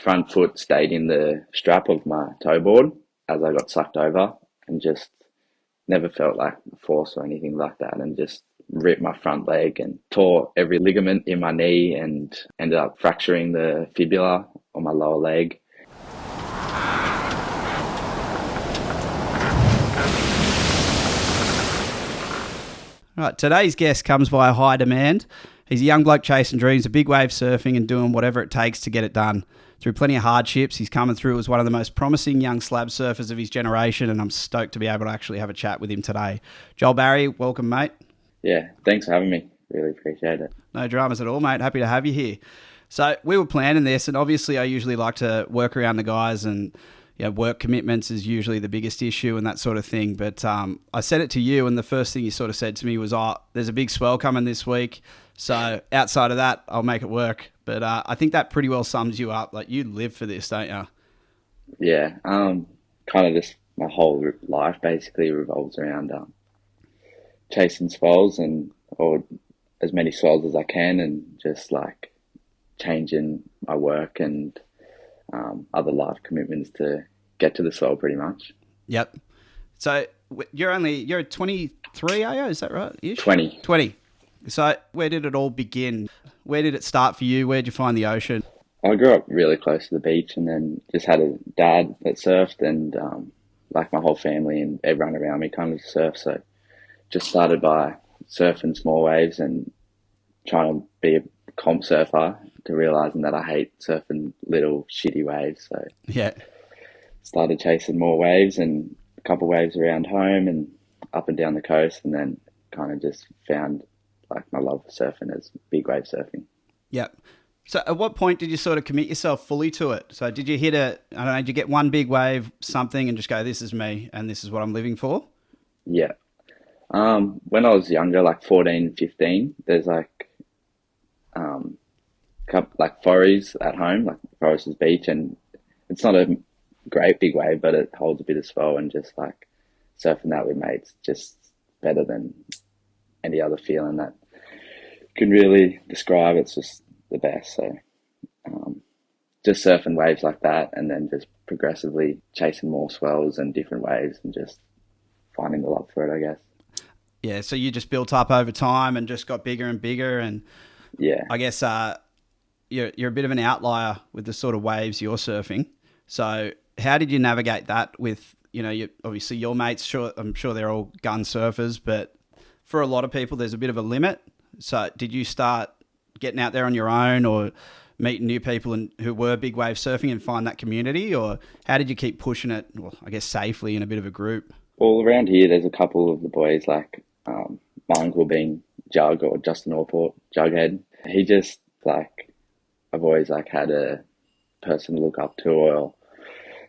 front foot stayed in the strap of my toe board as I got sucked over, and just never felt like force or anything like that, and just ripped my front leg and tore every ligament in my knee and ended up fracturing the fibula on my lower leg. Right, today's guest comes via high demand. He's a young bloke chasing dreams of big wave surfing and doing whatever it takes to get it done. Through plenty of hardships, he's coming through as one of the most promising young slab surfers of his generation, and I'm stoked to be able to actually have a chat with him today. Joel Barry, welcome, mate. Yeah, thanks for having me. Really appreciate it. No dramas at all, mate. Happy to have you here. So we were planning this, and obviously I usually like to work around the guys, and work commitments is usually the biggest issue and that sort of thing. But I said it to you, and the first thing you sort of said to me was, there's a big swell coming this week. So outside of that, I'll make it work. But I think that pretty well sums you up. Like, you live for this, don't you? Yeah, kind of just my whole life basically revolves around chasing swells or as many swells as I can, and just like changing my work and other life commitments to get to the swell pretty much. Yep. So you're 23, are you? Is that right? Ish? 20. 20. So where did it all begin? Where did it start for you? Where did you find the ocean? I grew up really close to the beach, and then just had a dad that surfed, and like my whole family and everyone around me kind of surfed. So just started by surfing small waves and trying to be a comp surfer, to realising that I hate surfing little shitty waves. So yeah, started chasing more waves, and a couple waves around home and up and down the coast, and then kind of just found like my love for surfing as big wave surfing. Yep. So at what point did you sort of commit yourself fully to it? So did you hit did you get one big wave, something, and just go, this is me and this is what I'm living for? Yeah. When I was younger, like 14, 15, there's like Forries at home, like Foresters Beach, and it's not a great big wave, but it holds a bit of swell, and just like surfing that with mates, just better than any other feeling that can really describe. It's just the best. So just surfing waves like that, and then just progressively chasing more swells and different waves, and just finding the love for it, I guess. Yeah, so you just built up over time and just got bigger and bigger, and yeah, I guess you're a bit of an outlier with the sort of waves you're surfing. So how did you navigate that with, obviously your mates? Sure, I'm sure they're all gun surfers, but for a lot of people, there's a bit of a limit. So did you start getting out there on your own, or meeting new people who were big wave surfing and find that community, or how did you keep pushing it, well, I guess safely in a bit of a group? Well, around here, there's a couple of the boys, like my uncle being Jug, or Justin Orport, Jughead. He just like, I've always like had a person to look up to or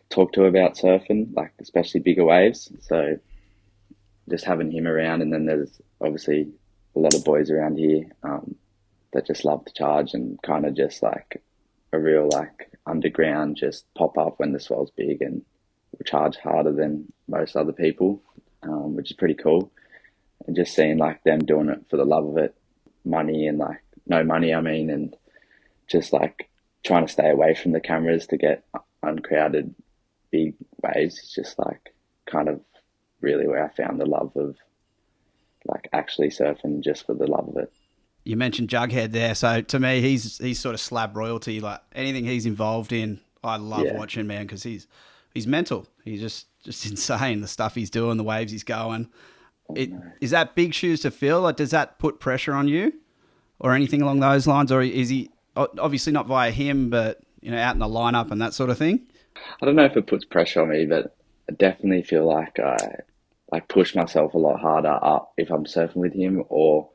talk to about surfing, like especially bigger waves. So just having him around, and then there's obviously a lot of boys around here that just love to charge, and kind of just like a real like underground, just pop up when the swell's big and will charge harder than most other people, which is pretty cool. And just seeing like them doing it for the love of it, money and like no money, I mean, and just like trying to stay away from the cameras to get uncrowded big waves is just like kind of really where I found the love of like actually surfing just for the love of it. You mentioned Jughead there, so to me, he's sort of slab royalty. Like anything he's involved in, I love watching, man, because he's mental. He's just insane, the stuff he's doing, the waves he's going. Is that big shoes to fill? Like, does that put pressure on you or anything along those lines? Or is he, obviously not via him, but, out in the lineup and that sort of thing? I don't know if it puts pressure on me, but I definitely feel like I like push myself a lot harder up if I'm surfing with him, or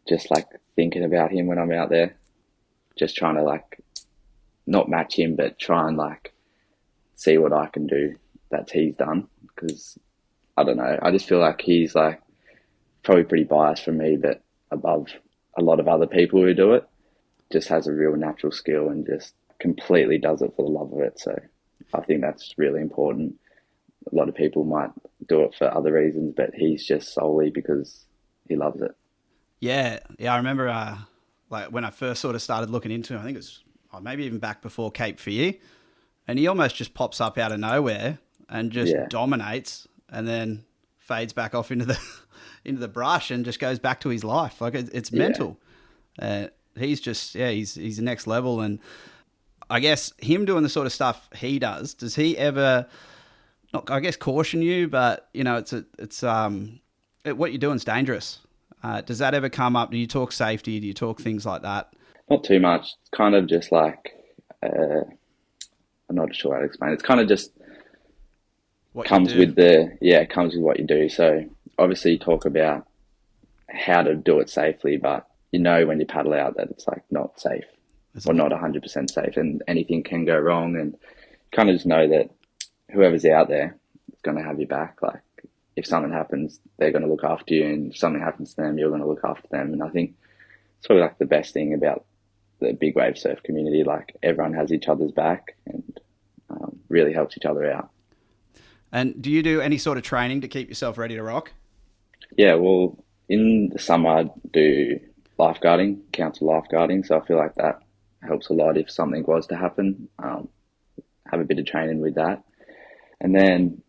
just like thinking about him when I'm out there, just trying to like not match him, but try and like see what I can do that he's done. Because I don't know, I just feel like he's like probably pretty biased from me, but above a lot of other people who do it. Just has a real natural skill and just completely does it for the love of it. So I think that's really important. A lot of people might do it for other reasons, but he's just solely because he loves it. Yeah. I remember like when I first sort of started looking into him, I think it was maybe even back before Cape Fear. and he almost just pops up out of nowhere and just Yeah, dominates, and then fades back off into the into the brush and just goes back to his life. Like it's yeah, mental. He's just he's the next level, and I guess him doing the sort of stuff he does he ever not, I guess, caution you, but you know, what you're doing is dangerous. Does that ever come up? Do you talk safety? Do you talk things like that? not too much. It's kind of just like I'm not sure how to explain. It's kind of just What you comes do? with the yeah, it comes with what you do. So obviously, you talk about how to do it safely, but you know when you paddle out that it's like not safe There's a or lot. not 100% safe, and anything can go wrong. And kind of just know that whoever's out there is going to have your back. Like if something happens, they're going to look after you, and if something happens to them, you're going to look after them. And I think it's probably like the best thing about the big wave surf community. Like everyone has each other's back and really helps each other out. And do you do any sort of training to keep yourself ready to rock? Yeah, well, in the summer I do lifeguarding, council lifeguarding, so I feel like that helps a lot if something was to happen. Have a bit of training with that, and then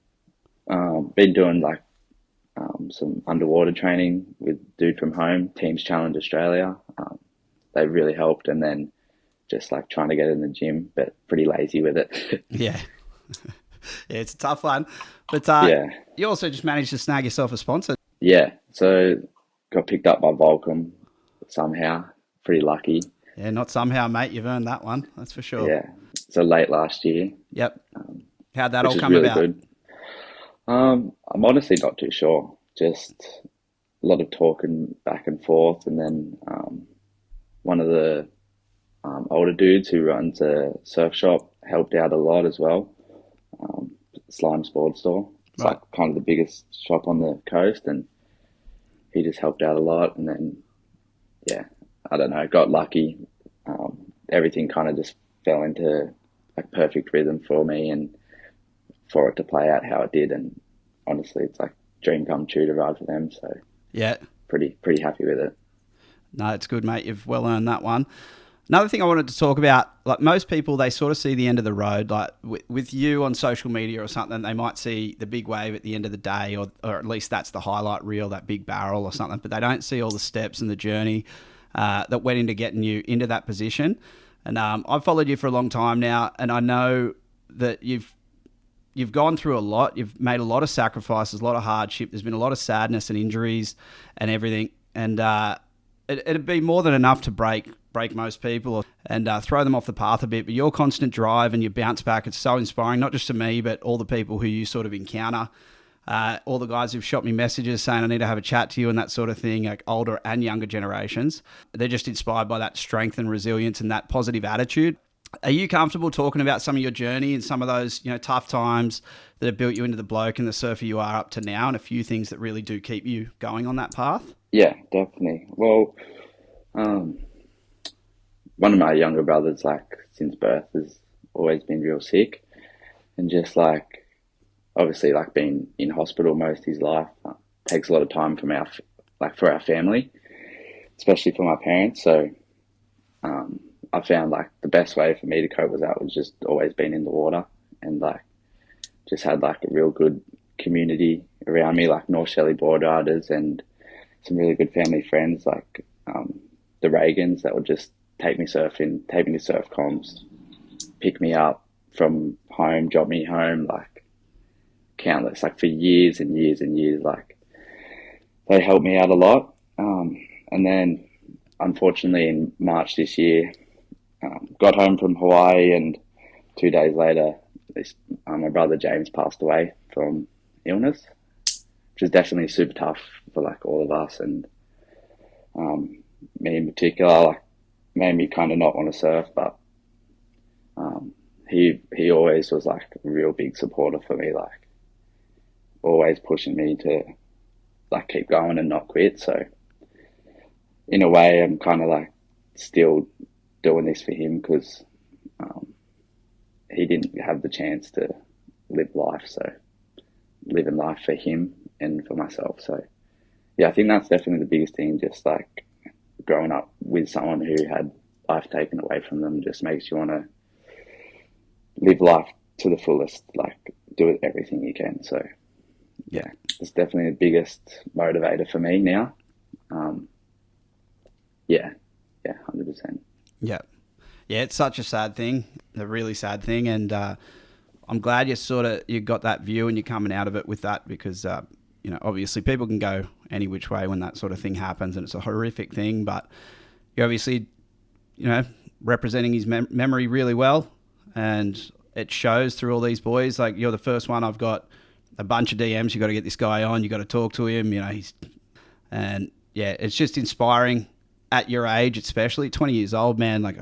been doing like some underwater training with Dude from Home, Teams Challenge Australia. They really helped, and then just like trying to get in the gym, but pretty lazy with it. Yeah. Yeah, it's a tough one. But Yeah, you also just managed to snag yourself a sponsor. yeah. So got picked up by Volcom somehow. Pretty lucky. Yeah, not somehow, mate. You've earned that one. That's for sure. Yeah. So late last year, Yep. How'd that which all is come really about? good. I'm honestly not too sure. Just a lot of talking back and forth, and then one of the older dudes who runs a surf shop helped out a lot as well. Slime Sport Store. It's Right. like kind of the biggest shop on the coast, and he just helped out a lot. And then yeah, I don't know, got lucky. Everything kind of just fell into a perfect rhythm for me, and for it to play out how it did. And honestly, it's like dream come true to ride for them. So Yeah. pretty happy with it. No, it's good, mate. You've well earned that one. Another thing I wanted to talk about, like most people, they sort of see the end of the road. Like with you on social media or something, they might see the big wave at the end of the day, or at least that's the highlight reel, that big barrel or something. But they don't see all the steps and the journey that went into getting you into that position. And I've followed you for a long time now, and I know that you've gone through a lot. You've made a lot of sacrifices, a lot of hardship. There's been a lot of sadness and injuries and everything. And it'd be more than enough to break most people and throw them off the path a bit. But your constant drive and your bounce back, it's so inspiring, not just to me, but all the people who you sort of encounter. All the guys who've shot me messages saying I need to have a chat to you and that sort of thing, like older and younger generations. They're just inspired by that strength and resilience and that positive attitude. Are you comfortable talking about some of your journey and some of those, tough times that have built you into the bloke and the surfer you are up to now, and a few things that really do keep you going on that path? Yeah, definitely. Well, one of my younger brothers, like since birth, has always been real sick, and just like obviously like being in hospital most of his life takes a lot of time from for our family, especially for my parents. So I found like the best way for me to cope with that was just always being in the water, and like just had like a real good community around me, like North Shelley board riders and some really good family friends, like the Reagans that would just take me surfing, take me to surf comps, pick me up from home, drop me home, like countless, like for years and years and years. Like they helped me out a lot. And then unfortunately in March this year, got home from Hawaii, and 2 days later, my brother James passed away from illness, which is definitely super tough for like all of us, and me in particular, like made me kind of not want to surf. But he always was like a real big supporter for me, like always pushing me to like keep going and not quit. So in a way, I'm kind of like still doing this for him, because he didn't have the chance to live life. So living life for him and for myself. So yeah, I think that's definitely the biggest thing. Just like growing up with someone who had life taken away from them just makes you want to live life to the fullest, like do it everything you can. So Yeah. yeah, it's definitely the biggest motivator for me now. Um, yeah, yeah, 100%. Yeah. Yeah, it's such a sad thing, a really sad thing, and I'm glad you got that view and you're coming out of it with that because obviously people can go any which way when that sort of thing happens, and it's a horrific thing. But you're obviously representing his memory really well, and it shows through all these boys. Like you're the first one I've got a bunch of DMs. You got to get this guy on. You got to talk to him. And yeah, it's just inspiring at your age, especially 20 years old, man. Like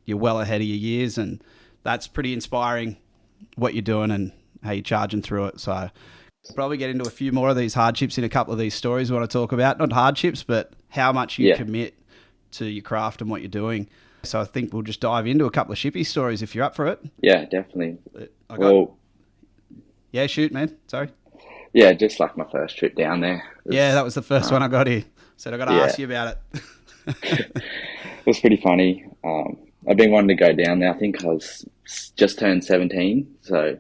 you're well ahead of your years, and that's pretty inspiring what you're doing and how you're charging through it. So probably get into a few more of these hardships in a couple of these stories we want to talk about. Not hardships, but how much you commit to your craft and what you're doing. So I think we'll just dive into a couple of shippy stories if you're up for it. Yeah, definitely. Yeah, shoot, man. Sorry. Yeah, just like my first trip down there. That was the first one I got here. Said I got to ask you about it. It was pretty funny. I've been wanting to go down there. I think I was just turned 17, so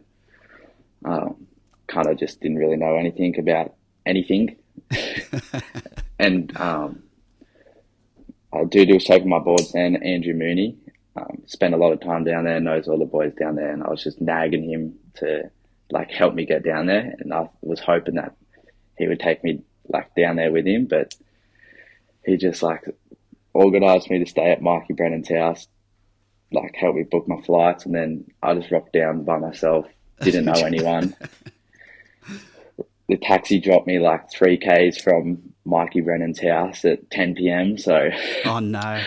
kind of just didn't really know anything about anything. And I do shape my boards then, Andrew Mooney. Spent a lot of time down there, knows all the boys down there, and I was just nagging him to like help me get down there, and I was hoping that he would take me like down there with him, but he just like organised me to stay at Mikey Brennan's house, like help me book my flights, and then I just rocked down by myself, didn't know anyone. The taxi dropped me like 3Ks from Mikey Brennan's house at 10 p.m. So oh no,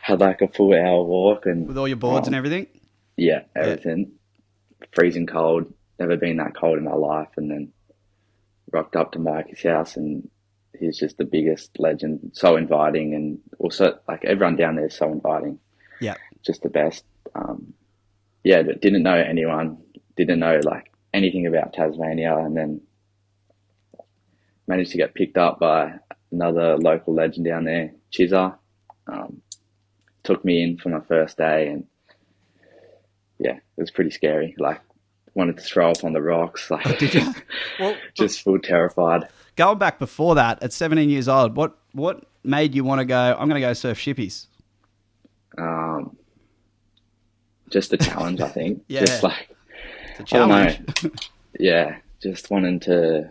had like a full hour walk, and with all your boards and everything. Yeah, everything. Freezing cold, never been that cold in my life, and then rocked up to Mikey's house, and he's just the biggest legend. So inviting, and also like everyone down there is so inviting. Yeah, just the best. But didn't know anyone, didn't know like anything about Tasmania, and then managed to get picked up by another local legend down there, Chizza. Took me in for my first day, and yeah, it was pretty scary. Like, wanted to throw up on the rocks. Like, did you? Well, just full terrified. Going back before that, at 17 years old, what made you want to go? I'm going to go surf shippies. Just a challenge, I think. Yeah, just like it's a challenge. I don't know. Yeah, just wanting to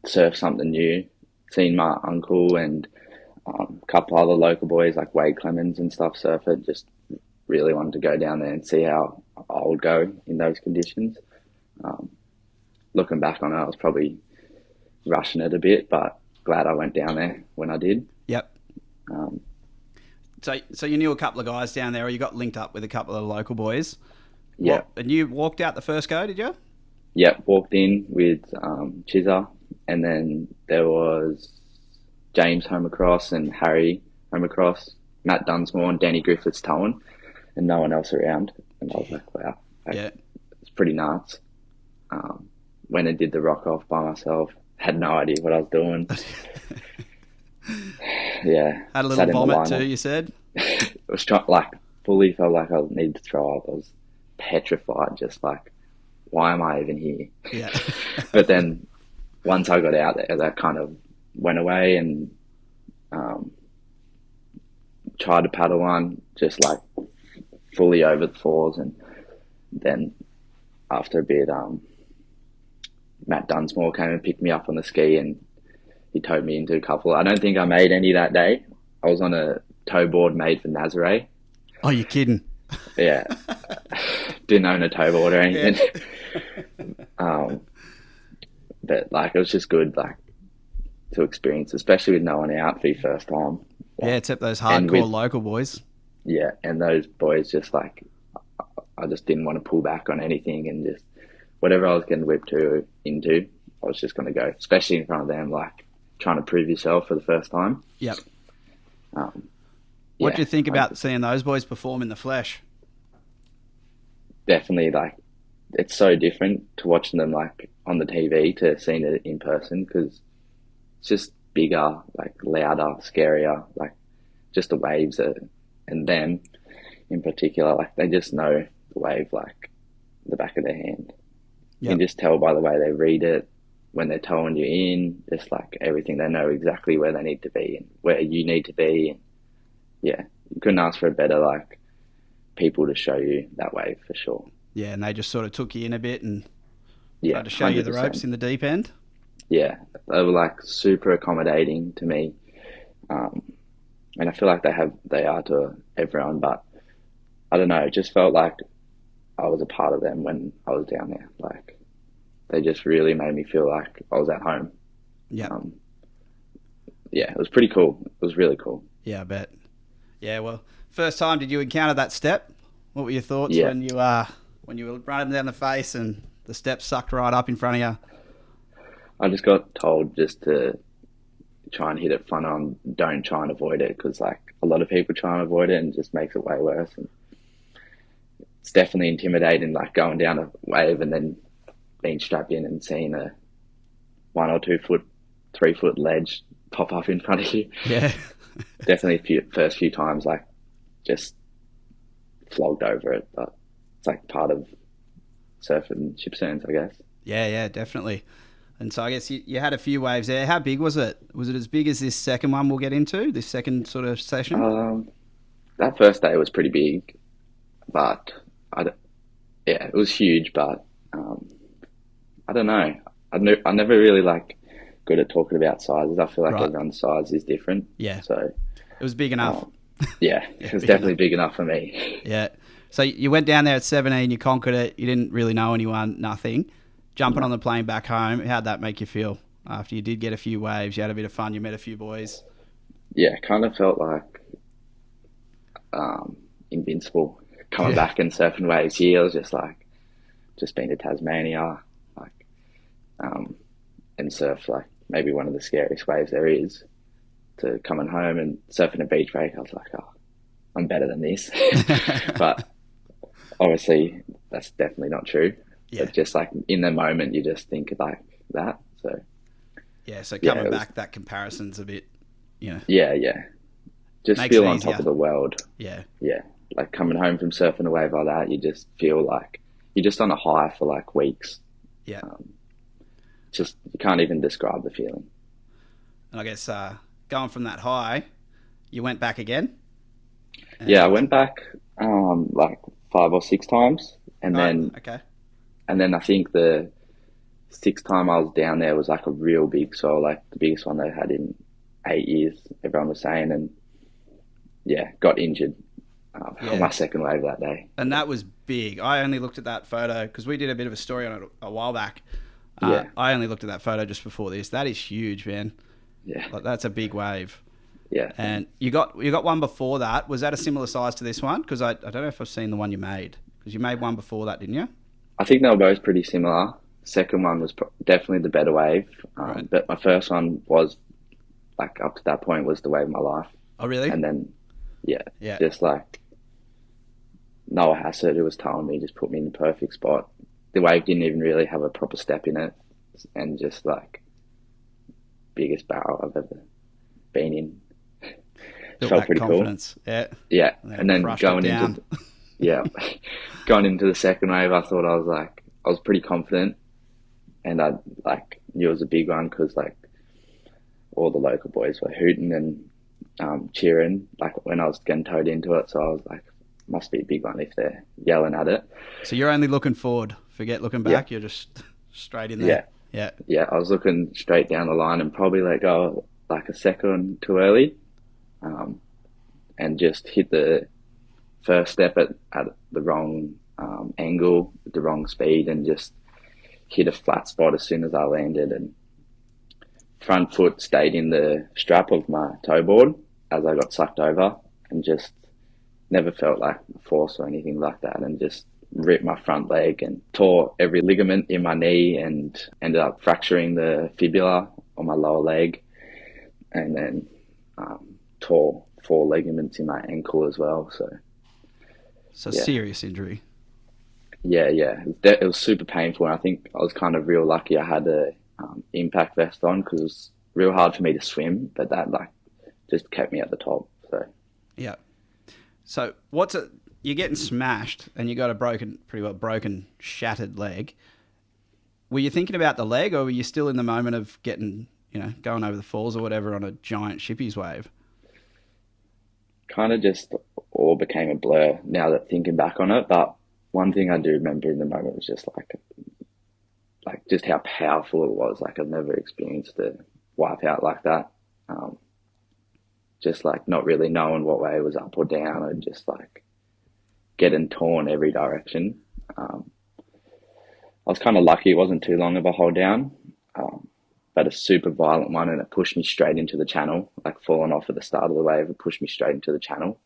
surf something new. Seen my uncle and a couple other local boys like Wade Clemens and stuff surf it. Just really wanted to go down there and see how I would go in those conditions. Looking back on it, I was probably rushing it a bit, but glad I went down there when I did. Yep. So you knew a couple of guys down there, or you got linked up with a couple of the local boys. Yeah. And you walked out the first go, did you? Yep, walked in with Chizza, and then there was James home across and Harry home across, Matt Dunsmore and Danny Griffiths towing, and no one else around. And I was like, wow, it's pretty nuts. Went and did the rock off by myself. Had no idea what I was doing. Yeah. Had a little vomit too, you said? It was fully felt like I needed to throw up. I was petrified, just like, why am I even here? Yeah. But then once I got out there, that kind of went away, and tried to paddle one, just like fully over the falls. And then after a bit, Matt Dunsmore came and picked me up on the ski, and he towed me into a couple. I don't think I made any that day. I was on a tow board made for Nazare. Oh, you're kidding? Yeah. Didn't own a tow board or anything. Yeah. But like, it was just good, like, to experience, especially with no one out for your first time. Yeah, except those hardcore local boys. Yeah, and those boys just like, I just didn't want to pull back on anything, and just whatever I was getting whipped into, I was just going to go, especially in front of them, like trying to prove yourself for the first time. Yep. What do you think about seeing those boys perform in the flesh? Definitely, like, it's so different to watching them like on the TV to seeing it in person, because it's just bigger, like louder, scarier, like just the waves and them in particular, like they just know the wave like back of their hand. You Yep. can just tell by the way they read it, when they're towing you in, just like everything. They know exactly where they need to be and where you need to be. And yeah, you couldn't ask for a better like people to show you that way for sure. Yeah, and they just sort of took you in a bit and Yeah, tried to show you the ropes 100%. in the deep end. Yeah, they were like super accommodating to me, um, and I feel like they are to everyone. But I don't know, it just felt like I was a part of them when I was down there. Like they just really made me feel like I was at home. Yeah. Um, yeah, it was pretty cool. It was really cool. Yeah, I bet. Yeah, well, first time did you encounter that step? What were your thoughts Yeah, when you were running down the face and the step sucked right up in front of you? I just got told just to try and hit it front on. Don't try and avoid it because like a lot of people try and avoid it and it just makes it way worse. And it's definitely intimidating, like going down a wave and then being strapped in and seeing a 1 or 2 foot, 3 foot ledge pop up in front of you. Yeah. Definitely first few times, like just flogged over it, but it's like part of surfing ship sands, I guess. Yeah, definitely. And so I guess you had a few waves there. How big was it? Was it as big as this second one we'll get into, this second sort of session? That first day was pretty big, but yeah, it was huge, but I don't know. I never really like good at talking about sizes. I feel like Right. everyone's size is different. Yeah. So It was big enough. yeah, Yeah, it was big definitely enough. big enough for me. Yeah. So you went down there at 17, you conquered it, you didn't really know anyone, nothing. Jumping on No. the plane back home, how'd that make you feel? After you did get a few waves, you had a bit of fun, you met a few boys. Yeah, kind of felt like invincible coming Yeah. back and surfing waves here. I was just like, just been to Tasmania, like, and surf like maybe one of the scariest waves there is. To coming home and surfing a beach break, I was like, oh, I'm better than this. But obviously, that's definitely not true. Yeah. But just like in the moment, you just think like that. So Yeah, so yeah, coming it was, back, that comparison's a bit, yeah. Just makes feel it on easier. top of the world. Yeah. Yeah, like coming home from surfing a wave like that, you just feel like you're just on a high for like weeks. Yeah. Just you can't even describe the feeling. And I guess going from that high, you went back again? Yeah, I And, went back like 5 or 6 times, and right, then okay. I think the sixth time I was down there was like a real big swell, like the biggest one they had in 8 years. Everyone was saying, and yeah, got injured on Yeah. my second wave that day. And that was big. I only looked at that photo because we did a bit of a story on it a while back. Yeah, I only looked at that photo just before this. That is huge, man. yeah, Like, that's a big wave. yeah. And you got one before that. Was that a similar size to this one? Because I don't know if I've seen the one you made. Because you made one before that, didn't you? I think they were both pretty similar. Second one was definitely the better wave, Right. but my first one was like up to that point was the wave of my life, Oh, really? and then yeah, Yeah. just like Noah Hassett, who was telling me, just put me in the perfect spot. The wave didn't even really have a proper step in it, and just like biggest barrel I've ever been in. Built Felt that pretty confidence. Yeah. Yeah, And and then crushed it going down. into yeah, going into the second wave, I thought I was pretty confident, and I like knew it was a big one because like all the local boys were hooting and cheering like when I was getting towed into it. So I was like, must be a big one if they're yelling at it. So you're only looking forward. Forget looking Yeah, back. You're just straight in there. yeah, Yeah. yeah. I was looking straight down the line and probably let go like a second too early, and just hit the first step at the wrong angle, the wrong speed, and just hit a flat spot as soon as I landed. And front foot stayed in the strap of my toe board as I got sucked over, and just never felt like force or anything like that, and just ripped my front leg and tore every ligament in my knee and ended up fracturing the fibula on my lower leg, and then tore 4 ligaments in my ankle as well. So Yeah, serious injury. yeah. It was super painful, and I think I was kind of real lucky I had a impact vest on because it was real hard for me to swim, but that like just kept me at the top. So Yeah. So what's it? you're getting smashed and you got a pretty well broken, shattered leg. Were you thinking about the leg, or were you still in the moment of getting, going over the falls or whatever on a giant shippies wave? Kind of just all became a blur now that thinking back on it. But one thing I do remember in the moment was just like just how powerful it was. Like I've never experienced a wipeout like that. Um, just like not really knowing what way it was up or down, and just like getting torn every direction. Um, I was kind of lucky; it wasn't too long of a hold down, but a super violent one, and it pushed me straight into the channel. Like falling off at the start of the wave, it pushed me straight into the channel.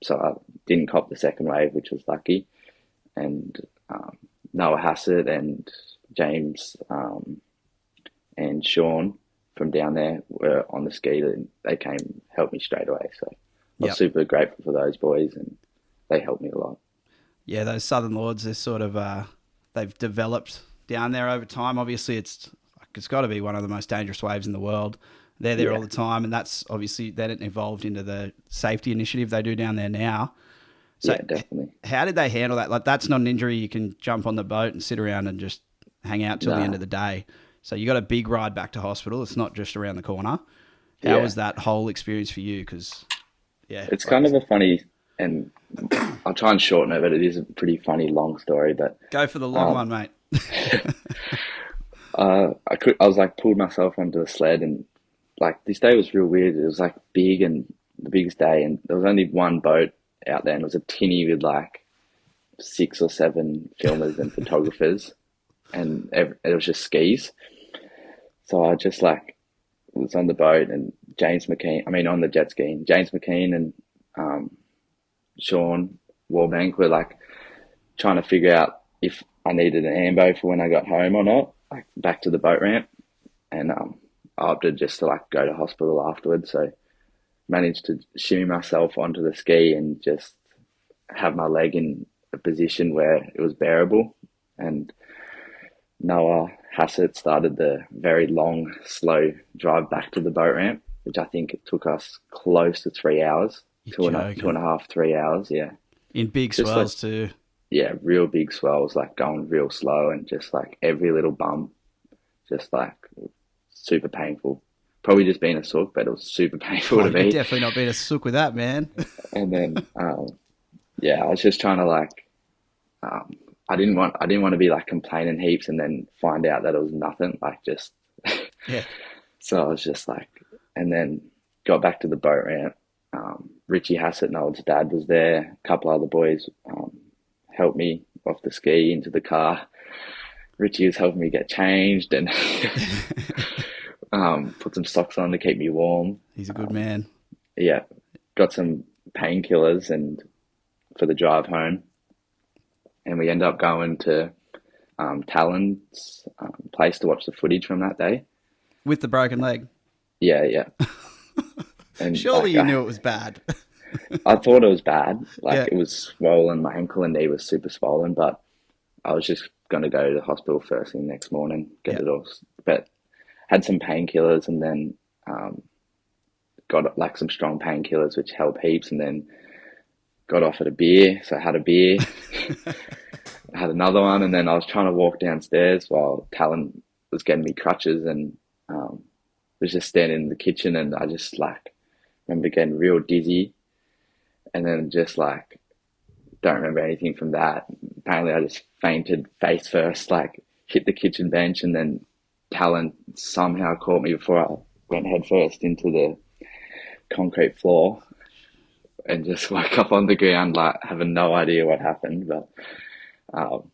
So I didn't cop the second wave, which was lucky. And Noah Hassett and James and Sean from down there were on the ski, and they came helped me straight away. So I was Yep. super grateful for those boys, and they helped me a lot. Yeah, those Southern Lords, they're sort of they've developed down there over time. Obviously, it's got to be one of the most dangerous waves in the world. They're there Yeah, all the time, and that's obviously then it evolved into the safety initiative they do down there now. So, yeah, definitely. how did they handle that? Like, that's not an injury you can jump on the boat and sit around and just hang out till the end Nah, of the day. So you got a big ride back to hospital. It's not just around the corner. How yeah, was that whole experience for you? Because yeah, it's like kind of a funny, and I'll try and shorten it, but it is a pretty funny long story. But go for the long um, one, mate. I was like pulled myself onto the sled, and like this day was real weird. It was like big and the biggest day, and there was only one boat out there, and it was a tinny with like 6 or 7 filmers and photographers, and it was just skis. So I just like was on the boat, and on the jet ski, and James McKean and um, Sean Warbank were like trying to figure out if I needed an ambo for when I got home or not, like back to the boat ramp. And I opted just to like go to hospital afterwards. So managed to shimmy myself onto the ski and just have my leg in a position where it was bearable. And Noah Hassett started the very long, slow drive back to the boat ramp, which I think it took us close to 3 hours, You're two and joking. a half, 3 hours. Yeah, In big just like swells too. yeah, real big swells, like going real slow, and just like every little bump, just like super painful. Probably just being a sook, but it was super painful Oh, to you're me. definitely not being a sook with that, man. And then, yeah, I was just trying to like, um, I didn't want to be like complaining heaps and then find out that it was nothing. Like just, Yeah. so I was just like, and then got back to the boat ramp. Richie Hassett, Noel's dad, was there. A couple other boys helped me off the ski into the car. Richie was helping me get changed and put some socks on to keep me warm. He's a good man. Yeah, got some painkillers and for the drive home, and we end up going to Talon's place to watch the footage from that day. With the broken leg. Yeah, yeah, and Surely like you knew it was bad. I thought it was bad. Like Yeah. it was swollen. My ankle and knee was super swollen, but I was just going to go to the hospital first thing next morning, get Yeah. it all. But had some painkillers, and then um, got like some strong painkillers which help heaps, and then got offered a beer. So I had a beer, I had another one, and then I was trying to walk downstairs while Talon was getting me crutches, and was just standing in the kitchen, and I just like remember getting real dizzy, and then just like don't remember anything from that. Apparently, I just fainted face first, like hit the kitchen bench, and then Talon somehow caught me before I went head first into the concrete floor, and just woke up on the ground, like having no idea what happened. But um,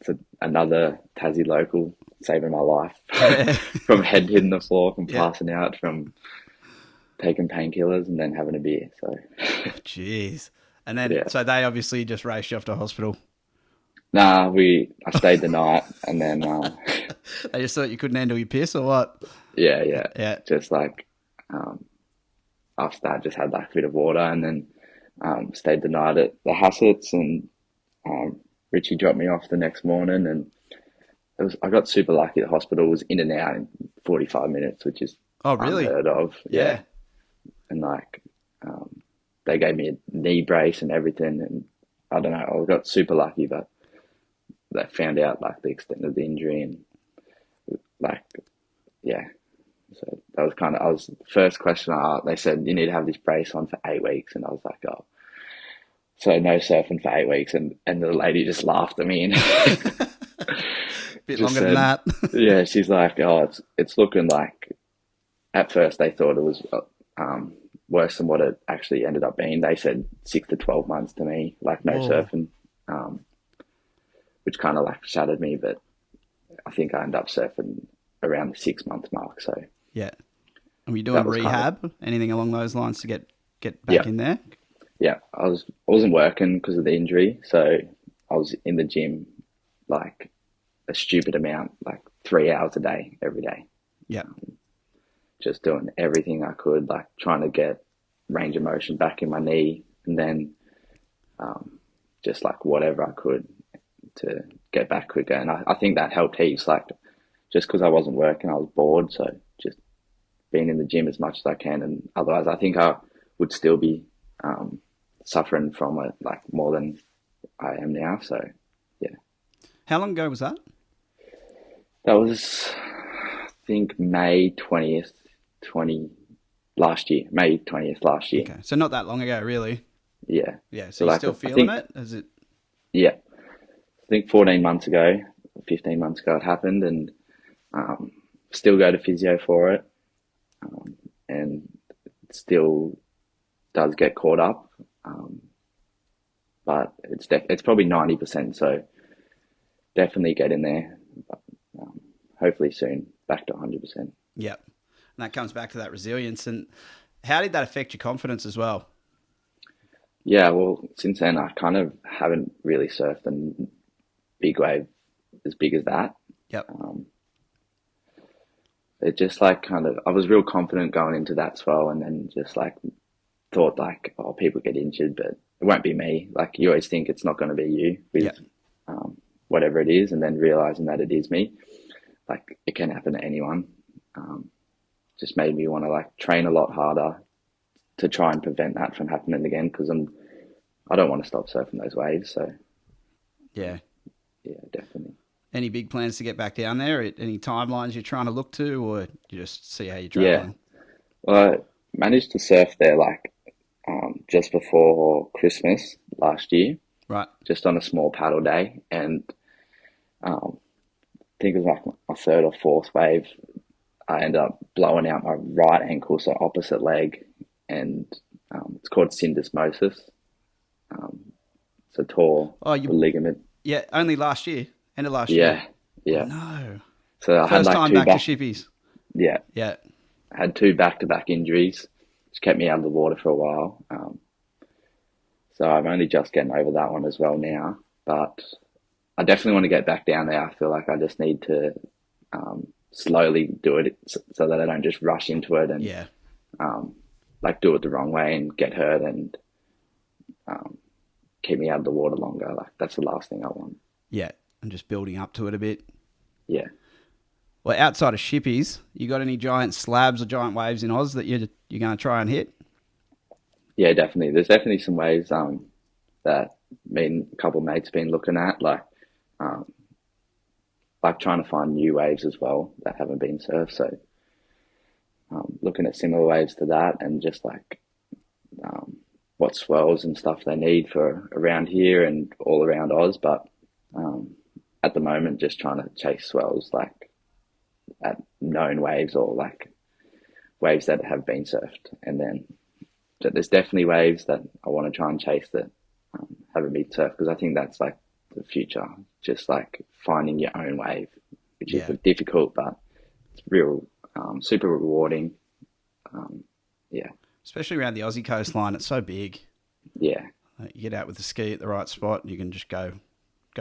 it's another Tassie local saving my life Yeah. from head hitting the floor, from Yeah. passing out, from taking painkillers, and then having a beer. So Jeez. And then, yeah, so they obviously just raced you off to hospital. nah, I stayed the night, and then They just thought you couldn't handle your piss or what? yeah, yeah, Yeah. just like um, after that, just had like a bit of water, and then stayed the night at the Hassetts, and um, Richie dropped me off the next morning, and I got super lucky. The hospital was in and out in 45 minutes, which is Oh, really? unheard of. Yeah, Yeah. and like um, they gave me a knee brace and everything, and I don't know, I got super lucky, but they found out like the extent of the injury and like, yeah. So that was kind of, I was, the first question I asked, they said, you need to have this brace on for 8 weeks. And I was like, oh, so no surfing for 8 weeks. And the lady just laughed at me and Bit just longer than said, that. yeah, she's like, oh, it's looking like, at first they thought it was um, worse than what it actually ended up being. They said 6 to 12 months to me, like no Whoa. surfing, um, which kind of like shattered me. But I think I ended up surfing around the 6 month mark. So Yeah. And were you doing that was kind of, rehab? Anything along those lines to get back yeah, in there? yeah. I wasn't working because of the injury, so I was in the gym like a stupid amount, like 3 hours a day, every day, Yeah. just doing everything I could, like trying to get range of motion back in my knee, and then just like whatever I could to get back quicker. And I think that helped heaps. Like just because I wasn't working, I was bored, so just being in the gym as much as I can. And otherwise, I think I would still be suffering from it like more than I am now. So yeah, How long ago was that? that was I think May 20th, 20 last year, May 20th last year. Okay. So not that long ago, really. Yeah. Yeah. So So you're like still I feeling think it? Is it? yeah, I think 14 months ago, 15 months ago it happened, and still go to physio for it, and it still does get caught up, but it's probably 90%. So definitely get in there. But, hopefully soon back to 100%. Yep. And that comes back to that resilience. And how did that affect your confidence as well? Yeah, well, since then I kind of haven't really surfed a big wave as big as that. Yep. It just like kind of I was real confident going into that swell, and then just like thought like, oh, people get injured, but it won't be me. Like you always think it's not going to be you with Yep. whatever it is, and then realizing that it is me. Like it can happen to anyone. Just made me want to like train a lot harder to try and prevent that from happening again, because I don't want to stop surfing those waves. So Yeah. yeah, definitely. Any big plans to get back down there? Any timelines you're trying to look to, or you just see how you're Yeah, traveling? well, I managed to surf there like just before Christmas last year, Right. just on a small paddle day, and um, I think it was like my third or fourth wave. I ended up blowing out my right ankle, so opposite leg, and it's called syndesmosis. So tore Oh, the you. ligament. Yeah. Only last year. End of last year. Yeah, Oh yeah. no. So I had First like time two back to back. shippies. Yeah, Yeah. I had two back-to-back injuries, which kept me out of the water for a while. So I'm only just getting over that one as well now. But I definitely want to get back down there. I feel like I just need to slowly do it so that I don't just rush into it and Yeah. like do it the wrong way and get hurt and keep me out of the water longer. Like that's the last thing I want. Yeah. I'm just building up to it a bit. Yeah. Well, outside of shippies, you got any giant slabs or giant waves in Oz that you're going to try and hit? Yeah, definitely. There's definitely some waves that me and a couple of mates been looking at, um, like trying to find new waves as well that haven't been surfed. So looking at similar waves to that, and just like what swells and stuff they need for around here and all around Oz. But at the moment, just trying to chase swells like at known waves or like waves that have been surfed. And then there's definitely waves that I want to try and chase that haven't been surfed, because I think that's like the future. Just like finding your own wave, which is Yeah. difficult, but it's real super rewarding. Yeah, Especially around the Aussie coastline. It's so big. yeah, You get out with the ski at the right spot, you can just go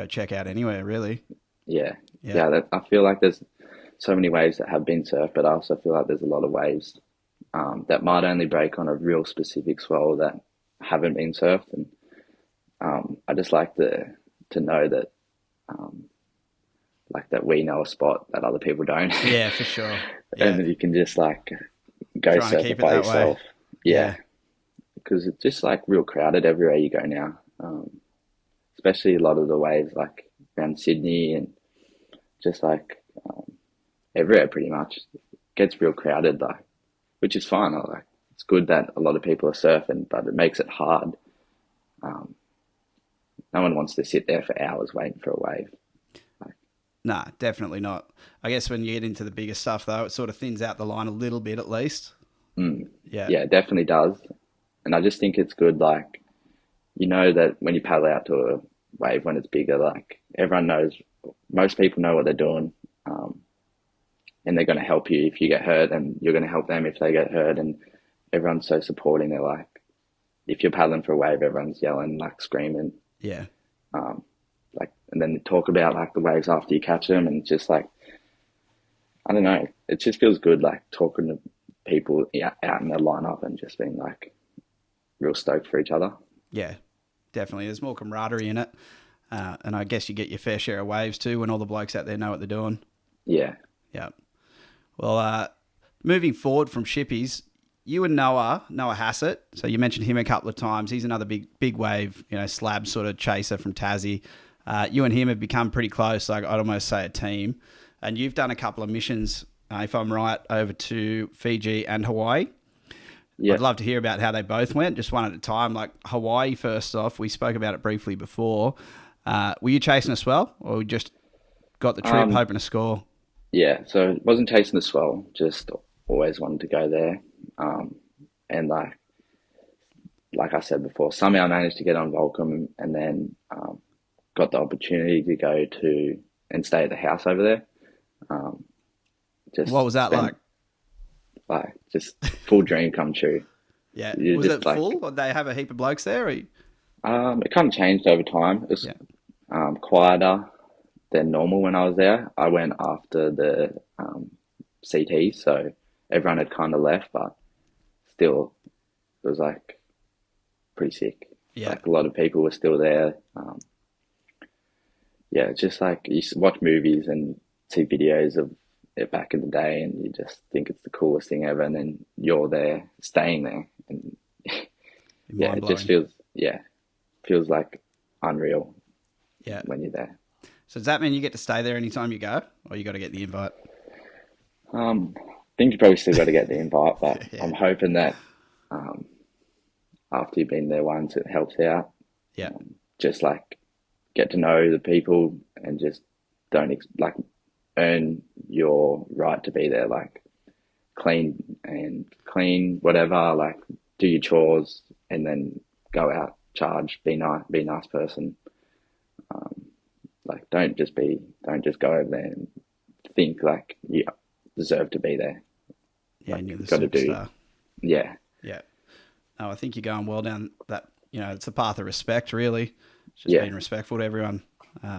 check out anywhere, really. yeah, Yeah. yeah. I feel like there's so many waves that have been surfed, but I also feel like there's a lot of waves that might only break on a real specific swell that haven't been surfed, and I just like to know that like that we know a spot that other people don't, Yeah, for sure. and Yeah. then you can just like go Trying to surf keep it it by that way. yourself. Yeah. Yeah, because it's just like real crowded everywhere you go now. especially a lot of the waves like around Sydney and just like everywhere pretty much. It gets real crowded, like, which is fine. Like, it's good that a lot of people are surfing, but it makes it hard. Um, no one wants to sit there for hours waiting for a wave. Like, Nah, definitely not. I guess when you get into the bigger stuff, though, it sort of thins out the line a little bit at least. Yeah. yeah, it definitely does. And I just think it's good, like, you know that when you paddle out to a wave when it's bigger, like everyone knows, most people know what they're doing, and they're going to help you if you get hurt, and you're going to help them if they get hurt, and everyone's so supporting. They're like, if you're paddling for a wave, everyone's yelling, like screaming, Yeah. like, and then they talk about like the waves after you catch them, and just like, I don't know, it just feels good, like talking to people out in the lineup and just being like real stoked for each other. Yeah, definitely. There's more camaraderie in it. And I guess you get your fair share of waves too when all the blokes out there know what they're doing. Yeah. Yeah. Well, moving forward from Shippies, you and Noah Hassett. So you mentioned him a couple of times. He's another big wave, slab sort of chaser from Tassie. You and him have become pretty close. Like I'd almost say a team. And you've done a couple of missions, if I'm right, over to Fiji and Hawaii. Yeah. I'd love to hear about how they both went, just one at a time. Like Hawaii, first off, we spoke about it briefly before. Were you chasing a swell, or we just got the trip hoping to score? Yeah, so it wasn't chasing the swell, just always wanted to go there. And like I said before, somehow I managed to get on Volcom, and then got the opportunity to go to and stay at the house over there. What Just was that spent like just full dream come true. Yeah, You was just it full? Or did they have a heap of blokes there? it kind of changed over time. It was Yeah, quieter than normal when I was there. I went after the CT, so everyone had kind of left, but still, it was like pretty sick. yeah, Like a lot of people were still there. Yeah, it's just like you watch movies and see videos of it back in the day, and you just think it's the coolest thing ever. And then you're there, staying there, and yeah, mind it just blowing. feels like unreal Yeah. when you're there. So does that mean you get to stay there anytime you go, or you got to get the invite? I think you probably still got to get the invite, but Yeah, I'm hoping that um, after you've been there once, it helps out. yeah, Just like get to know the people and just don't like earn your right to be there. Like clean whatever. Like do your chores and then go out, charge, be a nice person. Like don't just go over there and think like you deserve to be there. yeah. Like And you're the got to do, superstar. yeah, Yeah. No, I think you're going well down that. It's a path of respect, really. It's just yeah. being respectful to everyone.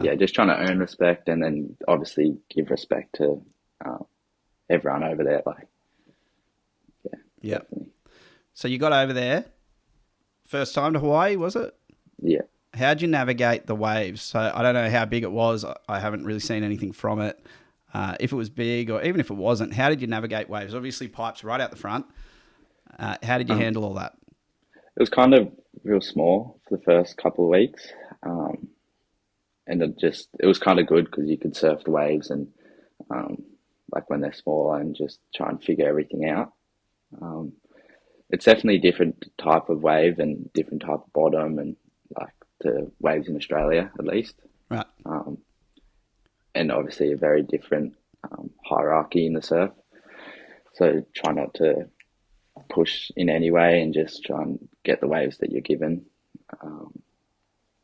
Yeah, just trying to earn respect and then obviously give respect to uh, everyone over there. Like, yeah, Yeah. definitely. So you got over there. First time to Hawaii, was it? Yeah. How'd you navigate the waves? So I don't know how big it was. I haven't really seen anything from it. If it was big or even if it wasn't, how did you navigate waves? Obviously, pipes right out the front. How did you Um, handle all that? it was kind of real small for the first couple of weeks. And it was kind of good because you could surf the waves and, um, like when they're smaller and just try and figure everything out. Um, it's definitely a different type of wave and different type of bottom and like the waves in Australia, at least. Right. And obviously a very different hierarchy in the surf. So try not to push in any way and just try and get the waves that you're given,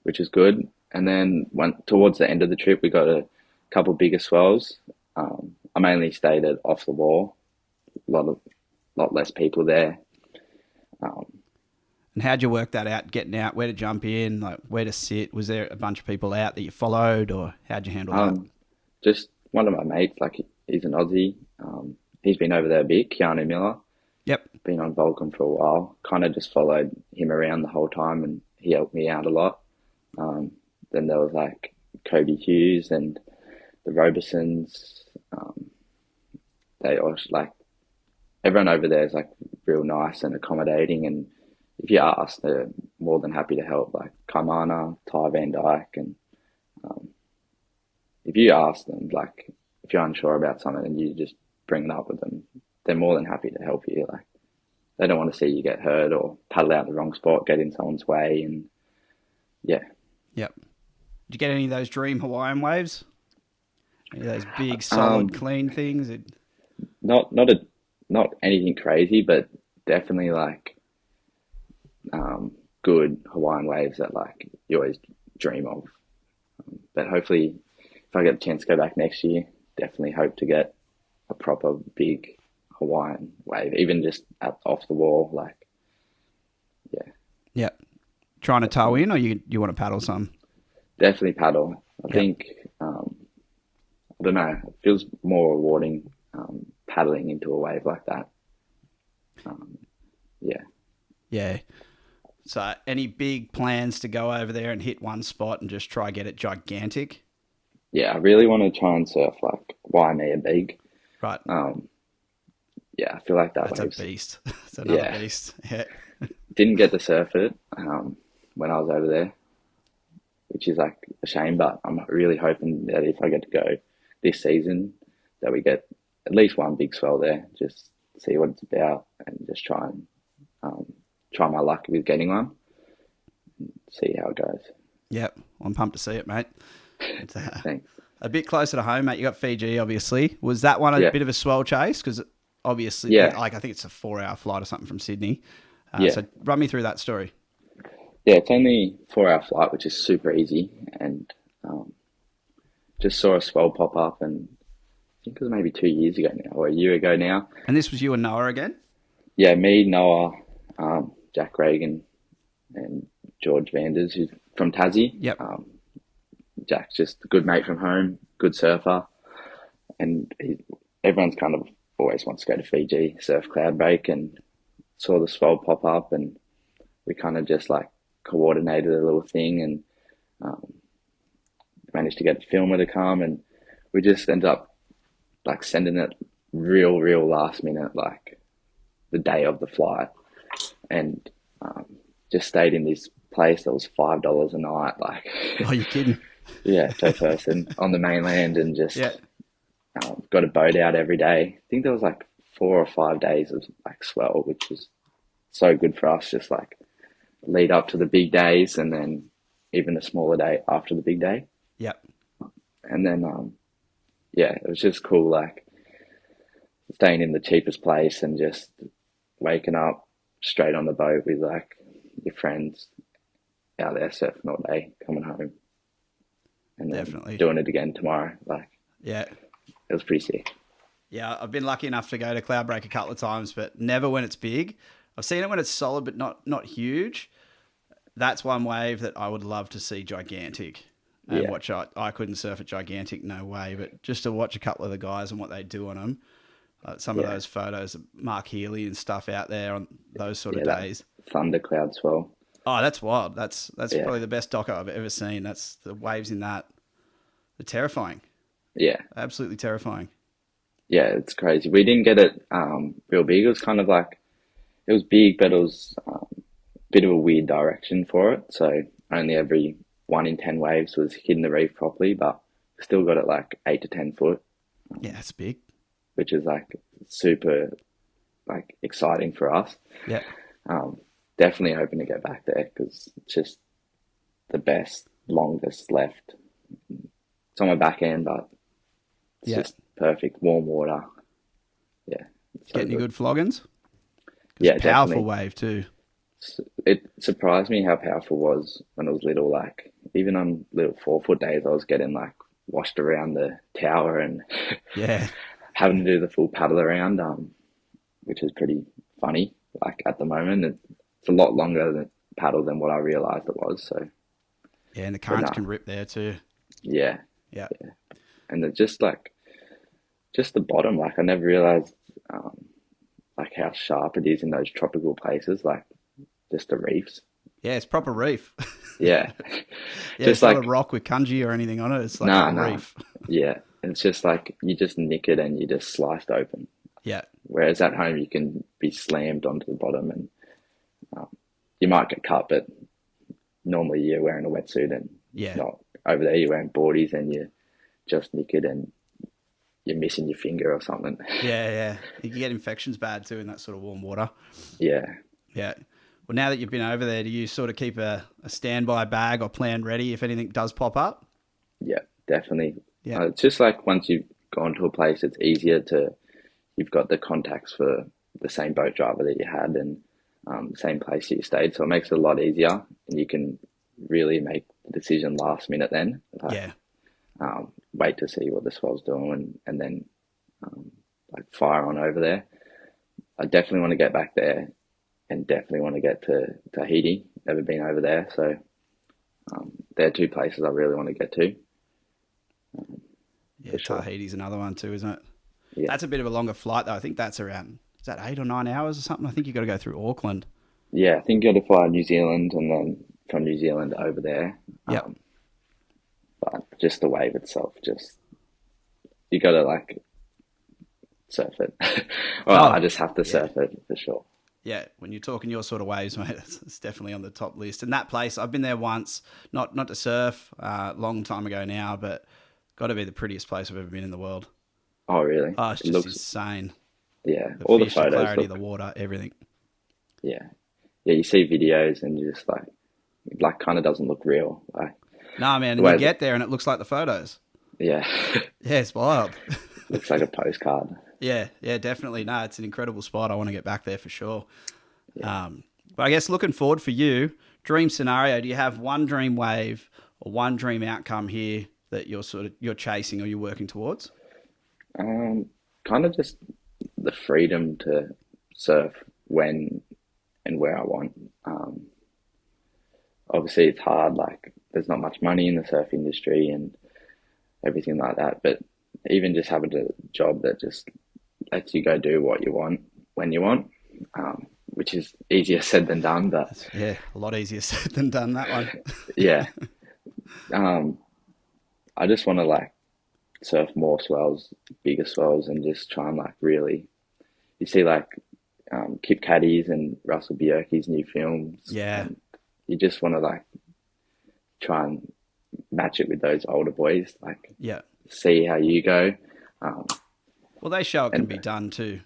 which is good. And then towards the end of the trip, we got a couple bigger swells. I mainly stayed at off the wall, lot less people there. And how'd you work that out, getting out, where to jump in, like where to sit? Was there a bunch of people out that you followed, or how'd you handle that? Just one of my mates, like he's an Aussie. He's been over there a bit, Keanu Miller. Yep. Been on Vulcan for a while. Kind of just followed him around the whole time, and he helped me out a lot. Then there was like Kobe Hughes and the Robesons. They all like everyone over there is like real nice and accommodating, and if you ask, they're more than happy to help. Like Kamana, Ty Van Dyke, and um, if you ask them, like if you're unsure about something and you just bring it up with them, they're more than happy to help you. Like they don't want to see you get hurt or paddle out the wrong spot, get in someone's way, and yeah. Yep. Did you get any of those dream Hawaiian waves? Any of those big, solid, Um, clean things? not anything crazy, but definitely like good Hawaiian waves that like you always dream of. But hopefully, if I get the chance to go back next year, definitely hope to get a proper big Hawaiian wave, even just off the wall. Like, yeah, Yep. Trying to tow in, or you want to paddle some? definitely paddle. I Yep. think I don't know. It feels more rewarding paddling into a wave like that. Um, yeah, Yeah. So, any big plans to go over there and hit one spot and just try get it gigantic? yeah. I really want to try and surf like Waimea Big. Right. Um, yeah, I feel like that That's a wave's beast. It's another yeah. beast. Yeah. Didn't get to surf it when I was over there, which is like a shame. But I'm really hoping that if I get to go this season, that we get at least one big swell there, just see what it's about, and just um, try my luck with getting one, see how it goes. Yep. I'm pumped to see it, mate. It's Thanks. a bit closer to home, mate. You got Fiji, obviously. Was that one a Yeah, bit of a swell chase? Because obviously, yeah, like I think it's a 4 hour flight or something from Sydney. yeah, So run me through that story. yeah. It's only 4 hour flight, which is super easy, and um, just saw a swell pop up, and I think it was maybe 2 years ago now, or a year ago now. And this was you and Noah again? Yeah, me, Noah, Jack Reagan, and George Vanders, who's from Tassie. Yep. Jack's just a good mate from home, good surfer, and everyone's kind of always wants to go to Fiji, surf cloud break, and saw the swell pop up, and we kind of just like coordinated a little thing and um, managed to get a filmer to come, and we just ended up like sending it real last minute, like the day of the flight, and um, just stayed in this place that was $5 a night, like Oh, you're kidding. yeah, per person on the mainland, and Yeah. just got a boat out every day. I think there was like 4 or 5 days of like swell, which was so good for us. Just like lead up to the big days, and then even a smaller day after the big day, Yep. and then yeah, it was just cool, like staying in the cheapest place and just waking up straight on the boat with like your friends out there surfing all day, coming home, and then Definitely. doing it again tomorrow. Like Yeah. it was pretty sick. Yeah, I've been lucky enough to go to Cloudbreak a couple of times, but never when it's big. I've seen it when it's solid, but not huge. That's one wave that I would love to see gigantic and Yeah, watch. I couldn't surf at gigantic, no way, but just to watch a couple of the guys and what they do on them. Some of yeah, those photos of Mark Healy and stuff out there on those sort of yeah. That days. thundercloud swell. Oh, that's wild. That's Yeah, probably the best doco I've ever seen. That's the waves in that. They're terrifying. yeah, Absolutely terrifying. yeah. It's crazy. We didn't get it real big. It was kind of like it was big, but it was a bit of a weird direction for it. So only every 1 in 10 waves was hitting the reef properly, but we still got it like 8 to 10 foot, Yeah, it's big. which is like super like exciting for us. Yeah. Um, Definitely hoping to get back there because it's just the best, longest left. It's on my back end, but it's Yeah. just perfect, warm water. Yeah, it's so Get any good. good floggins? Because Yeah, powerful definitely. wave too. It surprised me how powerful it was when I was little. Like even on little 4 foot days, I was getting like washed around the tower and Yeah. having to do the full paddle around, which is pretty funny. Like at the moment, it's a lot longer than paddle than what I realized it was. So, Yeah, and the but currents nah, can rip there too. yeah, Yeah. and it's just like just the bottom. Like I never realized like how sharp it is in those tropical places. Like just the reefs. Yeah, it's proper reef. Yeah, Yeah, just it's not a like rock with kanji or anything on it. It's like a nah. reef. Yeah, it's just like you just nick it and you just sliced open. Yeah. Whereas at home you can be slammed onto the bottom and um, you might get cut, but normally you're wearing a wetsuit and it's Yeah, not. Over there, you're wearing boardies and you're just naked and you're missing your finger or something. yeah. You can get infections bad too in that sort of warm water. Yeah, Yeah. Well, now that you've been over there, do you sort of keep a standby bag or plan ready if anything does pop up? yeah, definitely. Yeah. It's just like once you've gone to a place, it's easier to, you've got the contacts for the same boat driver that you had and the same place that you stayed. So it makes it a lot easier and you can really make the decision last minute then. Like, Yeah. wait to see what the swell's doing and then um, like fire on over there. I definitely want to get back there and definitely want to get to Tahiti. Never been over there. So they're two places I really want to get to Yeah. for sure. Tahiti's another one too, isn't it? Yeah. That's a bit of a longer flight though. I think that's around, is that 8 or 9 hours or something? I think you got to go through Auckland. Yeah, I think you got to fly New Zealand and then from New Zealand over there. Yep. But just the wave itself, just you got to like surf it. Well, Oh, I just have to yeah. surf it for sure. Yeah, when you're talking your sort of waves, mate, it's definitely on the top list. And that place, I've been there once, not to surf, long time ago now, but got to be the prettiest place I've ever been in the world. Oh, really? Oh, it's It just looks, insane. yeah, The all the fish, the photos clarity of the look, water, everything. yeah. Yeah, you see videos and you just like kind of doesn't look real. Like Nah, man, the and you way that, get there and it looks like the photos. yeah, Yeah, it's wild. looks like a postcard. Yeah, definitely. No, it's an incredible spot. I want to get back there for sure. Yeah. But I guess looking forward for you, dream scenario, do you have one dream wave or one dream outcome here that you're chasing or you're working towards? Kind of just the freedom to surf when and where I want. Obviously, it's hard. Like, there's not much money in the surf industry and everything like that. But even just having a job that just lets you go do what you want when you want, which is easier said than done. But Yeah, a lot easier said than done, that one. yeah, um, I just want to like surf more swells, bigger swells, and just try and like really. You see like Kip Caddy's and Russell Bjerke's new films, Yeah, and you just want to like try and match it with those older boys, like yeah. see how you go. Um, Well, they show it can and be done too.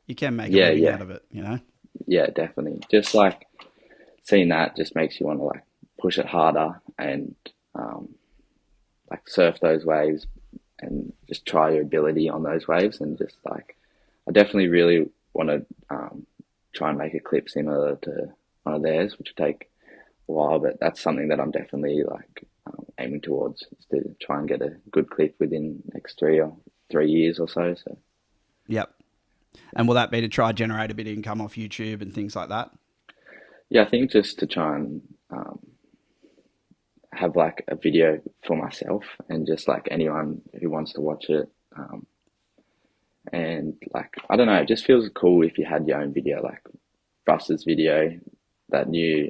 You can make a yeah, living yeah, out of it, you know? yeah, definitely. Just like seeing that just makes you want to like push it harder and um, like surf those waves and just try your ability on those waves and just like I definitely really want to try and make a clip similar to one of theirs, which will take a while, but that's something that I'm definitely like aiming towards is to try and get a good clip within the next 3 years or so. So Yep. And will that be to try generate a bit of income off YouTube and things like that? yeah, I think just to try and have like a video for myself and just like anyone who wants to watch it. And like, I don't know, it just feels cool if you had your own video, like Russ's video, that new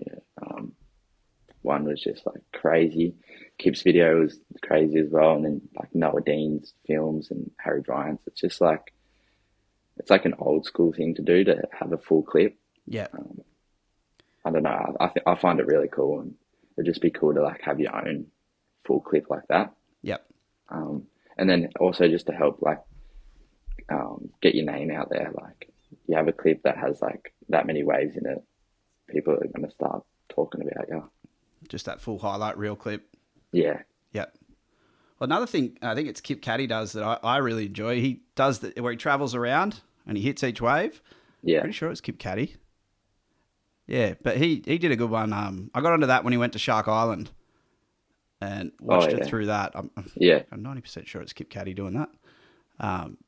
one was just like crazy. Kip's video was crazy as well. And then like Noah Dean's films and Harry Bryant's. It's just like, it's like an old school thing to do to have a full clip. Yeah. I don't know. I find it really cool and it'd just be cool to like have your own full clip like that. Yep. And then also just to help like get your name out there. Like you have a clip that has like that many waves in it, people are going to start talking about you. Just that full highlight reel clip. Yeah. Yep. Well, another thing I think it's Kip Caddy does that I really enjoy. He does where he travels around and he hits each wave. Yeah. Pretty sure it's Kip Caddy. Yeah, but he did a good one. I got onto that when he went to Shark Island and Oh watched it yeah. through that. Yeah. I'm 90% sure it's Kip Caddy doing that.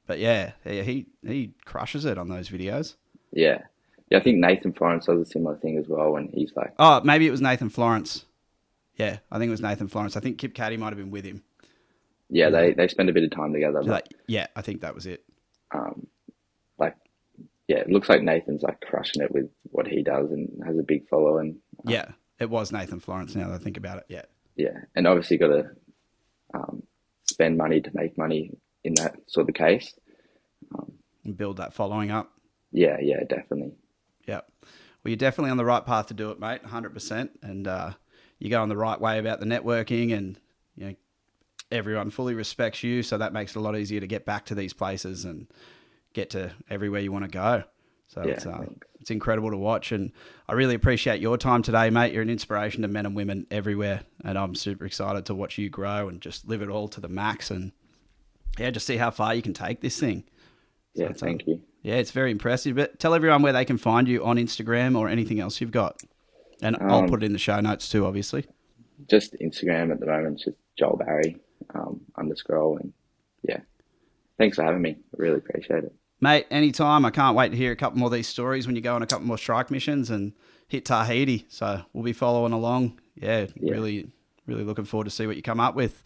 But yeah, he crushes it on those videos. Yeah. Yeah. I think Nathan Florence does a similar thing as well when he's like, Oh, maybe it was Nathan Florence. Yeah, I think it was Nathan Florence. I think Kip Caddy might have been with him. yeah, they spend a bit of time together, So but yeah, I think that was it. like, yeah, it looks like Nathan's like crushing it with what he does and has a big following. Yeah, it was Nathan Florence now that I think about it. Yeah. Yeah. And obviously got to spend money to make money in that sort of case. And build that following up. Yeah. Yeah, definitely. Yeah. Well, you're definitely on the right path to do it, mate, 100%. And you go on the right way about the networking, and you know everyone fully respects you, so that makes it a lot easier to get back to these places and get to everywhere you want to go. So Yeah, thanks. it's incredible to watch, and I really appreciate your time today, mate. You're an inspiration to men and women everywhere, and I'm super excited to watch you grow and just live it all to the max, and yeah, just see how far you can take this thing. So Yeah, thank you. Yeah, it's very impressive. But tell everyone where they can find you on Instagram or anything else you've got, and I'll put it in the show notes too, obviously. Just Instagram at the moment, it's just Joel Barry underscore, and yeah, thanks for having me. I really appreciate it. Mate, anytime. I can't wait to hear a couple more of these stories when you go on a couple more strike missions and hit Tahiti. So we'll be following along. Yeah, really looking forward to see what you come up with.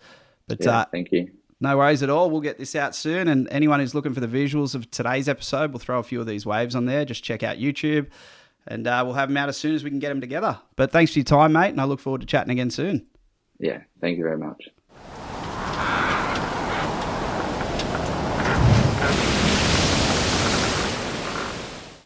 But yeah, thank you. No worries at all. We'll get this out soon. And anyone who's looking for the visuals of today's episode, we'll throw a few of these waves on there. Just check out YouTube, and we'll have them out as soon as we can get them together. But thanks for your time, mate, and I look forward to chatting again soon. Yeah, thank you very much.